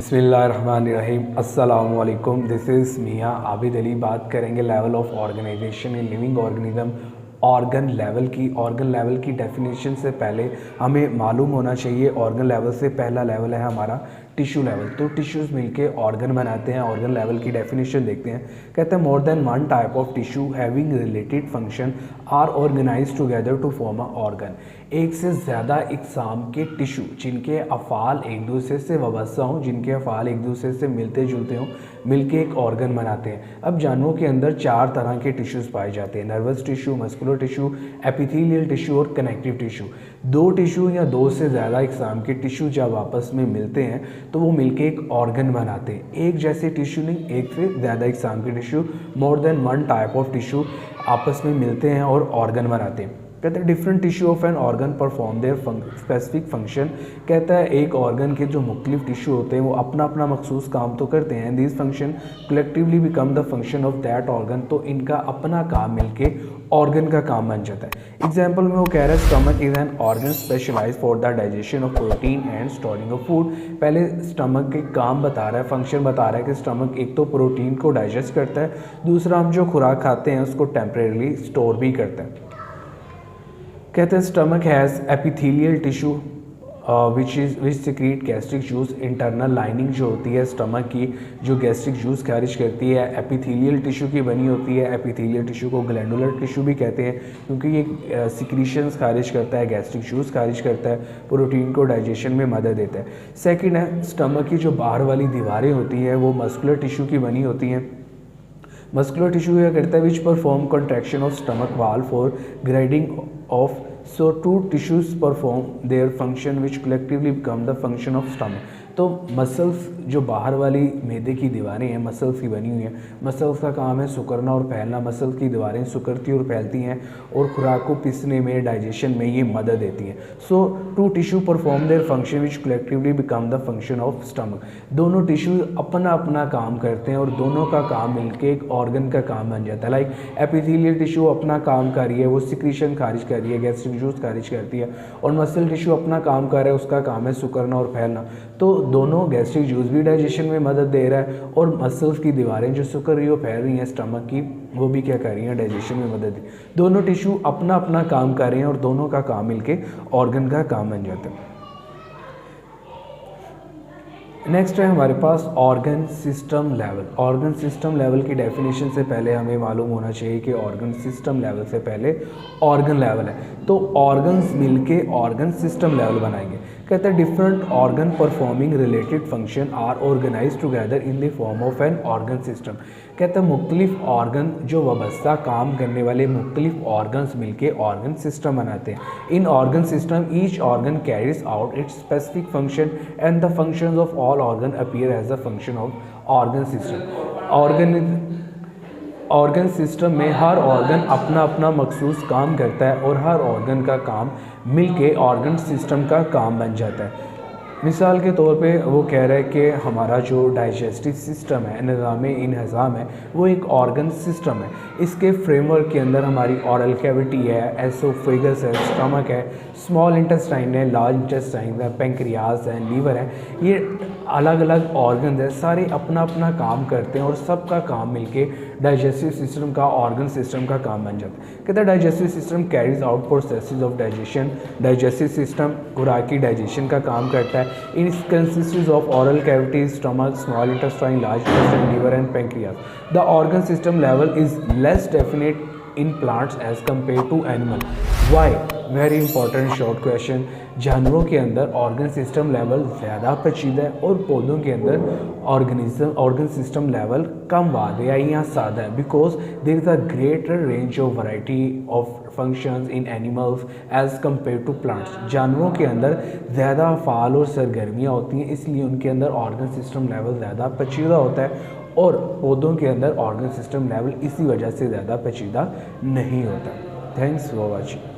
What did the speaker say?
बिस्मिल्लाहिर्रहमानिर्रहीम अस्सलामु अलैकुम। दिस इज़ मियाँ आबिद अली। बात करेंगे level of organization in living organism. Organ level की डेफिनेशन से पहले हमें मालूम होना चाहिए ऑर्गन लेवल से पहला लेवल है हमारा टिश्यू लेवल। तो टिश्यूज़ मिलके ऑर्गन बनाते हैं। ऑर्गन लेवल की डेफिनेशन देखते हैं। कहते हैं more than one type of tissue having related function are organize together to form a organ. एक से ज़्यादा इकसाम के टिश्यू जिनके अफ़ाल एक दूसरे से वाबस्ता हों, जिनके अफ़ाल एक दूसरे से मिलते जुलते हों, मिलके एक ऑर्गन बनाते हैं। अब जानवरों के अंदर 4 तरह के टिश्यूज़ पाए जाते हैं: nervous tissue, muscular tissue, epithelial tissue और कनेक्टिव टिश्यू। 2 टिश्यू या 2 से ज़्यादा इकसाम के टिश्यू जब आपस में मिलते हैं तो वो मिलके एक ऑर्गन बनाते हैं। एक जैसे टिश्यू नहीं, एक से ज़्यादा इकसाम के tissue, more than one type of tissue आपस में मिलते हैं और ऑर्गन बनाते हैं। कहते हैं different tissue of an organ perform there specific function. कहता है एक ऑर्गन के जो मुख्तलिफ टिश्यू होते हैं वो अपना अपना मखसूस काम तो करते हैं। This function collectively become the function of that organ. तो इनका अपना काम मिलके ऑर्गन का काम बन जाता है। एग्जाम्पल में वो कह रहा है stomach is an organ specialize for the digestion of protein and storing of food. पहले स्टमक के काम बता रहा है, फंक्शन बता रहा है कि स्टमक एक तो प्रोटीन को डाइजेस्ट करता है, दूसरा हम जो खुराक खाते हैं उसको टेम्परेरी स्टोर भी करता है। कहते हैं stomach has epithelial tissue which secrete gastric juice. Internal lining जो होती है स्टमक की, जो गैस्ट्रिक जूस खारिज करती है, एपिथेलियल टिश्यू की बनी होती है। एपिथेलियल टिश्यू को ग्लैंडुलर टिश्यू भी कहते हैं क्योंकि ये सिक्रीशंस खारिज करता है, गैस्ट्रिक जूस खारिज करता है, प्रोटीन को डाइजेशन में मदद देता है। सेकेंड है स्टमक की जो बाहर वाली दीवारें होती हैं वो मस्कुलर टिश्यू की बनी होती हैं। मस्कुलर टिश्यू क्या करता है which perform contraction of stomach wall for grinding of. So 2 tissues perform their function which collectively become the function of stomach. तो मसल्स जो बाहर वाली मैदे की दीवारें हैं मसल्स की बनी हुई हैं, मसल्स का काम है सुकड़ना और फैलना। मसल्स की दीवारें सुकड़ती और फैलती हैं और खुराक को पीसने में, डाइजेशन में ये मदद देती हैं। सो 2 tissue perform their function which collectively become the function of stomach. दोनों टिश्यू अपना अपना काम करते हैं और दोनों का काम मिलके एक ऑर्गन का काम बन जाता है। लाइक एपिथेलियल टिश्यू अपना काम कर रही है, वो सिक्रीशन खारिज कर रही है, गैस्ट्रिक जूस खारिज करती है, और मसल टिश्यू अपना काम कर रहा है, उसका काम है सुकड़ना और फैलना। तो दोनों गैस्ट्रिक जूस भी डाइजेशन में मदद दे रहा है और मसल्स की दीवारें जो सुकड़ रही हो फैल रही हैं स्टमक की, वो भी क्या कर रही हैं, डाइजेशन में मदद दी। दोनों टिश्यू अपना अपना काम कर रहे हैं और दोनों का काम मिलके ऑर्गन का काम बन जाता है। नेक्स्ट है हमारे पास organ system level. Organ system level की डेफिनेशन से पहले हमें मालूम होना चाहिए कि ऑर्गन सिस्टम लेवल से पहले ऑर्गन लेवल है। तो ऑर्गन्स मिलके ऑर्गन सिस्टम लेवल बनाएंगे। कहते हैं different organ performing related function are organize together in the form of an organ system. कहते हैं मुख्तलिफ ऑर्गन जो वाबस्ता काम करने वाले मुख्तलिफ ऑर्गन्स मिलके ऑर्गन सिस्टम बनाते हैं। In organ system each organ carries out its specific function and the functions of all organ appear as the function of organ system. Organ system में हर ऑर्गन अपना अपना मखसूस काम करता है और हर ऑर्गन का काम मिलके ऑर्गन सिस्टम का काम बन जाता है। मिसाल के तौर पे वो कह रहा है कि हमारा जो डाइजेस्टिव सिस्टम है, निज़ाम-ए-इंहज़ाम है, वो एक ऑर्गन सिस्टम है। इसके फ्रेमवर्क के अंदर हमारी ऑरल कैविटी है, एसोफेगस है, स्टमक है, स्मॉल इंटेस्टाइन है, लार्ज इंटेस्टाइन है, पेंक्रियाज है, लीवर है। ये अलग अलग ऑर्गन है, सारे अपना अपना काम करते हैं और सबका काम मिलके डाइजेस्टिव सिस्टम का, ऑर्गन सिस्टम का काम बन जाता है। कहते हैं digestive system carries out processes of digestion. Digestive system खुराक की डाइजेशन का काम करता है। It consists of oral cavity, stomach, small intestine, large intestine, liver and pancreas. The organ system level is less definite in plants as compared to animal. Why? Very important short question. जानवरों के अंदर organ system level ज़्यादा पेचीदा है और पौधों के अंदर ऑर्गन सिस्टम लेवल कम वादिया या सादा है। Because there is a greater range of variety of functions in animals as compare to plants. जानवरों के अंदर ज़्यादा फ़ाल और सरगर्मियाँ होती हैं, इसलिए उनके अंदर ऑर्गन सिस्टम लेवल ज़्यादा पेचीदा होता है और पौधों के अंदर ऑर्गन सिस्टम लेवल इसी वजह से ज़्यादा पेचीदा नहीं होता। Thanks for watching.